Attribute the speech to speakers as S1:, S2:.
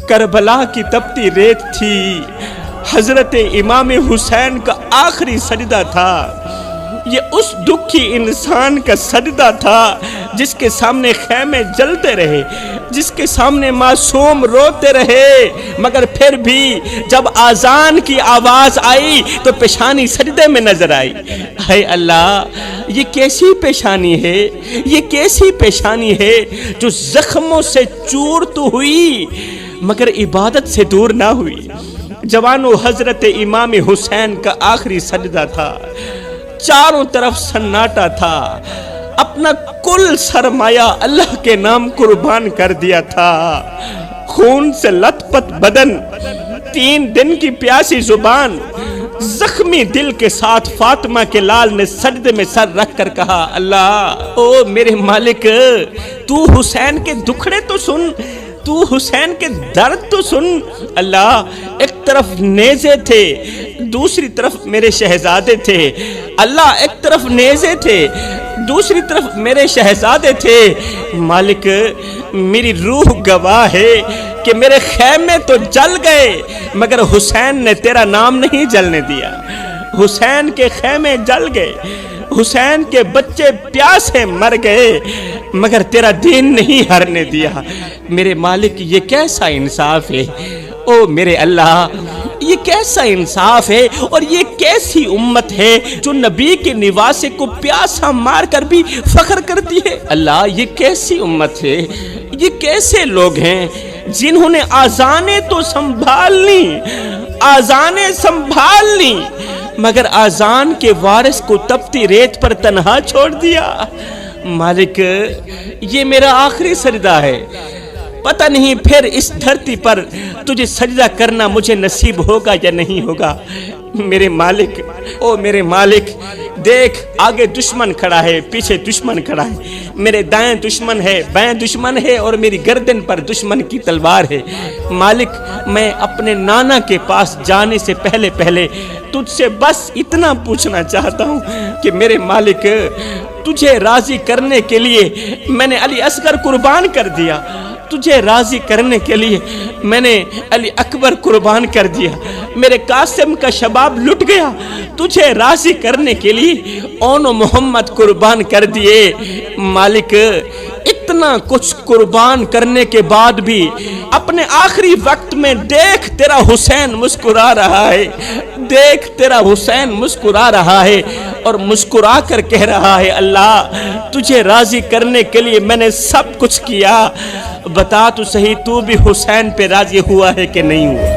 S1: کربلا کی تپتی ریت تھی، حضرت امام حسین کا آخری سجدہ تھا، یہ اس دکھی انسان کا سجدہ تھا جس کے سامنے خیمے جلتے رہے، جس کے سامنے معصوم روتے رہے، مگر پھر بھی جب اذان کی آواز آئی تو پیشانی سجدے میں نظر آئی۔ اے اللہ، یہ کیسی پیشانی ہے، یہ کیسی پیشانی ہے جو زخموں سے چور تو ہوئی مگر عبادت سے دور نہ ہوئی۔ جوانو، حضرت امام حسین کا آخری سجدہ تھا، چاروں طرف سناٹا تھا، اپنا کل سرمایہ اللہ کے نام قربان کر دیا تھا، خون سے لت پت بدن، 3 دن کی پیاسی زبان، زخمی دل کے ساتھ فاطمہ کے لال نے سجدے میں سر رکھ کر کہا، اللہ، او میرے مالک، تو حسین کے دکھڑے تو سن، تو حسین کے درد تو سن۔ اللہ، ایک طرف نیزے تھے، دوسری طرف میرے شہزادے تھے، اللہ، ایک طرف نیزے تھے، دوسری طرف میرے شہزادے تھے، مالک میری روح گواہ ہے کہ میرے خیمے تو جل گئے مگر حسین نے تیرا نام نہیں جلنے دیا، حسین کے خیمے جل گئے، حسین کے بچے پیاسے مر گئے مگر تیرا دین نہیں ہرنے دیا۔ میرے مالک، یہ کیسا انصاف ہے، او میرے اللہ، یہ کیسا انصاف ہے اور یہ کیسی امت ہے جو نبی کے نواسے کو پیاسا مار کر بھی فخر کرتی ہے۔ اللہ، یہ کیسی امت ہے، یہ کیسے لوگ ہیں جنہوں نے آذانیں تو سنبھال لی، آذانیں سنبھال لی مگر آذان کے وارث کو تپتی ریت پر تنہا چھوڑ دیا۔ مالک، یہ میرا آخری سجدہ ہے، پتہ نہیں پھر اس دھرتی پر تجھے سجدہ کرنا مجھے نصیب ہوگا یا نہیں ہوگا۔ میرے مالک، او میرے مالک، دیکھ آگے دشمن کھڑا ہے، پیچھے دشمن کھڑا ہے، میرے دائیں دشمن ہے، بائیں دشمن ہے اور میری گردن پر دشمن کی تلوار ہے۔ مالک، میں اپنے نانا کے پاس جانے سے پہلے تجھ سے بس اتنا پوچھنا چاہتا ہوں کہ میرے مالک، تجھے راضی کرنے کے لیے میں نے علی اصغر قربان کر دیا، تجھے راضی کرنے کے لیے میں نے علی اکبر قربان کر دیا، میرے قاسم کا شباب لٹ گیا، تجھے راضی کرنے کے لیے اون و محمد قربان کر دیے۔ مالک، اتنا کچھ قربان کرنے کے بعد بھی اپنے آخری وقت میں دیکھ تیرا حسین مسکرا رہا ہے، دیکھ تیرا حسین مسکرا رہا ہے اور مسکرا کر کہہ رہا ہے، اللہ، تجھے راضی کرنے کے لیے میں نے سب کچھ کیا، بتا تو صحیح تو بھی حسین پہ راضی ہوا ہے کہ نہیں ہوا؟